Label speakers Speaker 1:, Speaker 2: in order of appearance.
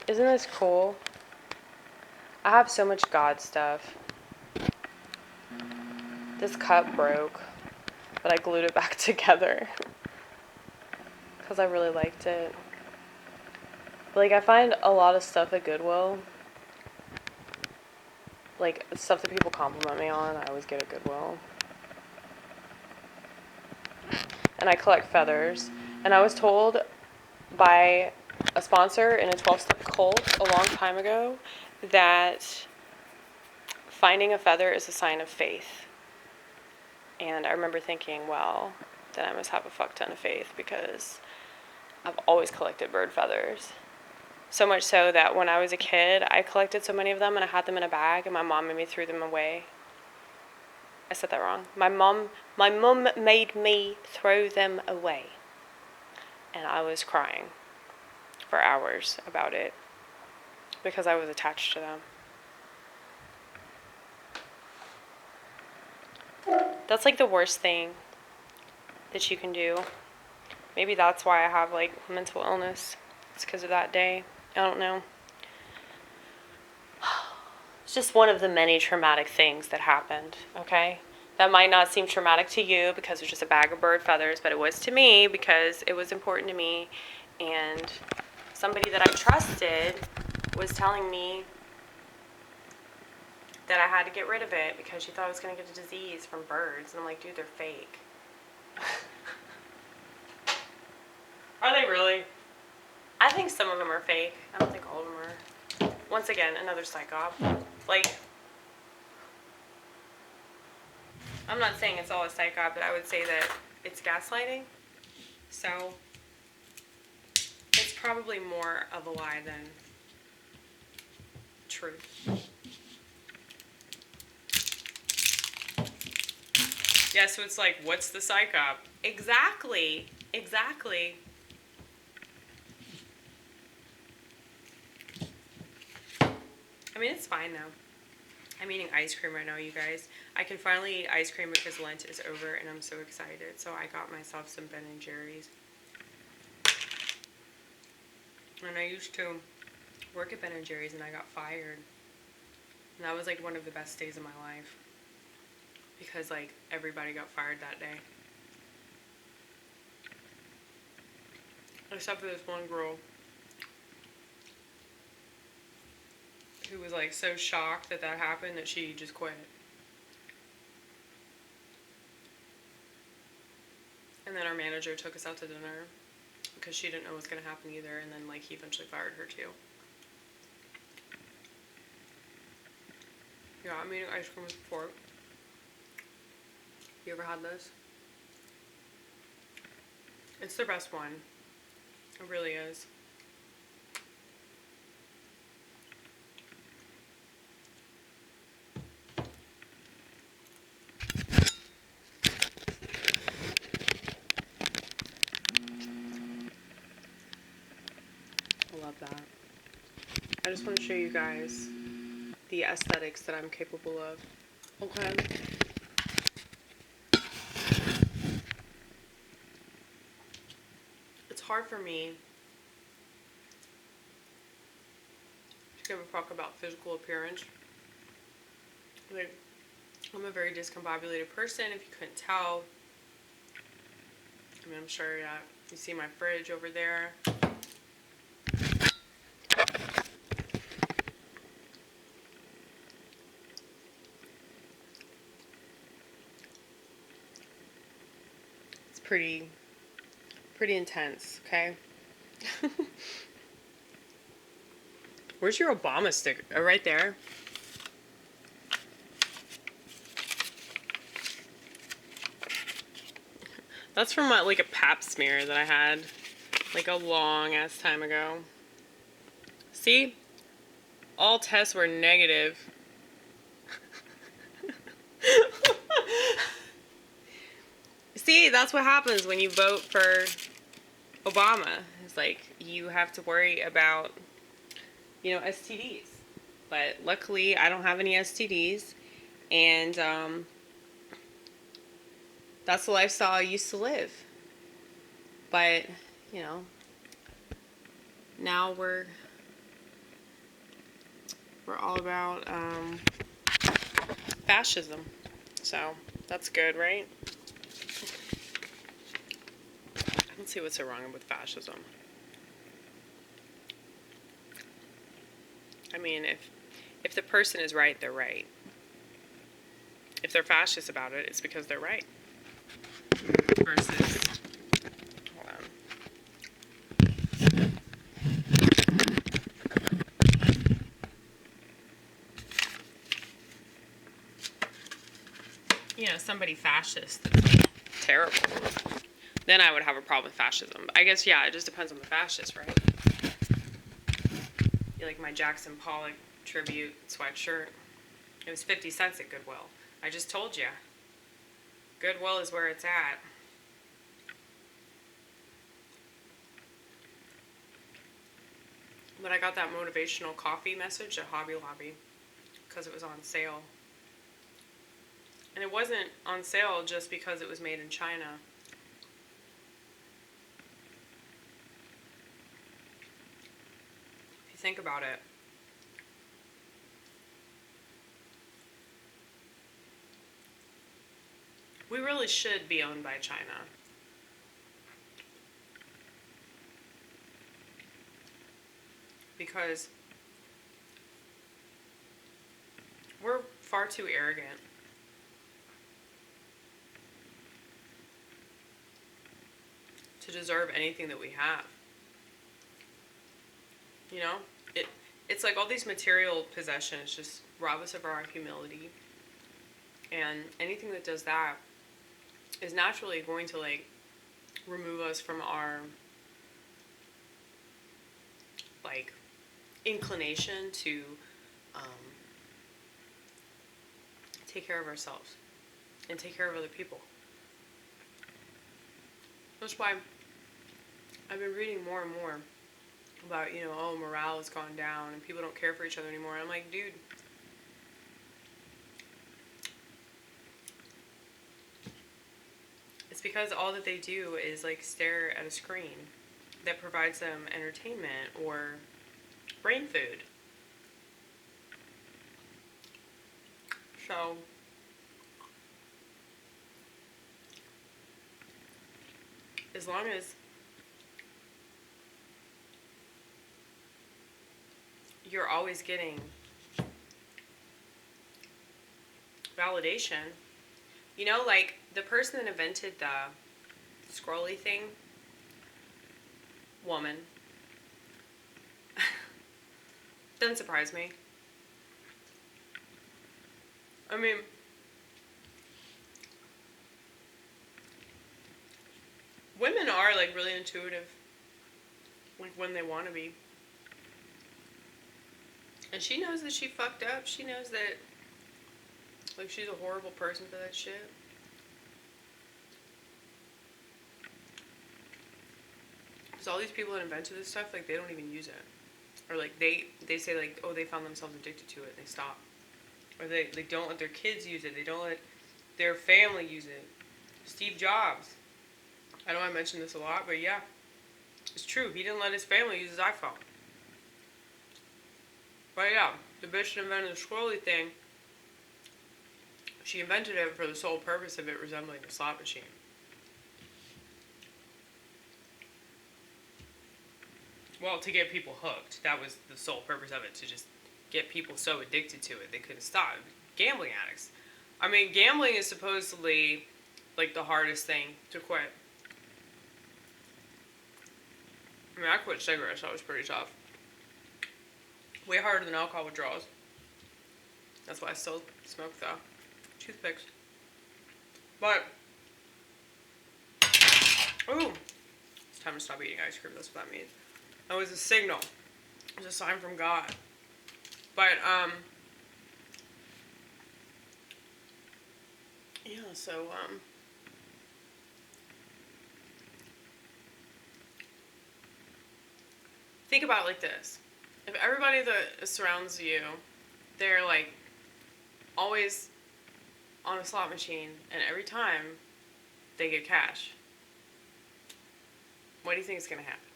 Speaker 1: Isn't this cool? I have so much God stuff. This cup broke, but I glued it back together because I really liked it. Like, I find a lot of stuff at Goodwill. Like, stuff that people compliment me on, I always get at Goodwill. And I collect feathers. And I was told by a sponsor in a 12-step cult a long time ago that finding a feather is a sign of faith. And I remember thinking, well, then I must have a fuck ton of faith because I've always collected bird feathers. So much so that when I was a kid, I collected so many of them and I had them in a bag and my mom made me throw them away. I said that wrong. My mom made me throw them away. And I was crying for hours about it because I was attached to them. That's like the worst thing that you can do. Maybe that's why I have like mental illness. It's because of that day. I don't know. It's just one of the many traumatic things that happened, okay? That might not seem traumatic to you because it's just a bag of bird feathers, but it was to me because it was important to me. And somebody that I trusted was telling me that I had to get rid of it because she thought I was going to get a disease from birds. And I'm like, dude, they're fake. Are they really? I think some of them are fake. I don't think all of them are. Once again, another psych op. Like, I'm not saying it's all a psych op, but I would say that it's gaslighting. So, it's probably more of a lie than truth. Yeah, so it's like, what's the psych op? Exactly. I mean, it's fine now. I'm eating ice cream right now, you guys. I can finally eat ice cream because Lent is over and I'm so excited. So I got myself some Ben & Jerry's. And I used to work at Ben & Jerry's and I got fired. And that was like one of the best days of my life. Because like everybody got fired that day. Except for this one girl who was like so shocked that that happened that she just quit. And then our manager took us out to dinner because she didn't know what was going to happen either. And then like he eventually fired her too. Yeah, I'm eating ice cream with pork. You ever had this? It's the best one. It really is. I love that. I just want to show you guys the aesthetics that I'm capable of. Okay. It's hard for me to give a fuck about physical appearance. Like, I'm a very discombobulated person, if you couldn't tell. I mean, I'm sure that you see my fridge over there. It's pretty intense, okay? Where's your Obama sticker? Oh, right there. That's from like a pap smear that I had like a long ass time ago. See? All tests were negative. See, that's what happens when you vote for Obama. It's like you have to worry about, you know, STDs. But luckily, I don't have any STDs. And that's the lifestyle I used to live. But, you know, now we're We're all about fascism. So that's good, right? I don't see what's so wrong with fascism. I mean, if the person is right, they're right. If they're fascist about it, it's because they're right. Versus, hold on. Somebody fascist that's like terrible. Then I would have a problem with fascism. But I guess, yeah, it just depends on the fascist, right? You like my Jackson Pollock tribute sweatshirt? It was 50 cents at Goodwill. I just told you. Goodwill is where it's at. But I got that motivational coffee message at Hobby Lobby because it was on sale. And it wasn't on sale just because it was made in China. If you think about it. We really should be owned by China. Because we're far too arrogant. To deserve anything that we have. You know? It's like all these material possessions just rob us of our humility. And anything that does that is naturally going to like remove us from our like inclination to take care of ourselves and take care of other people. That's why I've been reading more and more about, morale has gone down and people don't care for each other anymore. I'm like, dude, it's because all that they do is like stare at a screen that provides them entertainment or brain food. So as long as you're always getting validation, like the person that invented the scrolly thing, woman, doesn't surprise me. I mean, women are like really intuitive, like when they want to be. And she knows that she fucked up. She knows that, like, she's a horrible person for that shit. Because all these people that invented this stuff, like, they don't even use it. Or, like, they say, like, oh, they found themselves addicted to it, and they stop. Or they don't let their kids use it. They don't let their family use it. Steve Jobs. I know I mention this a lot, but yeah. It's true. He didn't let his family use his iPhone. But yeah, the bitch that invented the scrolly thing, she invented it for the sole purpose of it resembling a slot machine. Well, to get people hooked. That was the sole purpose of it, to just get people so addicted to it they couldn't stop. Gambling addicts. I mean, gambling is supposedly like the hardest thing to quit. I mean, I quit cigarettes, so it was pretty tough. Way harder than alcohol withdrawals. That's why I still smoke the toothpicks. But, ooh, it's time to stop eating ice cream. That's what that means. That was a signal. It was a sign from God. But, yeah, so, think about it like this. If everybody that surrounds you, they're like always on a slot machine, and every time they get cash, what do you think is going to happen?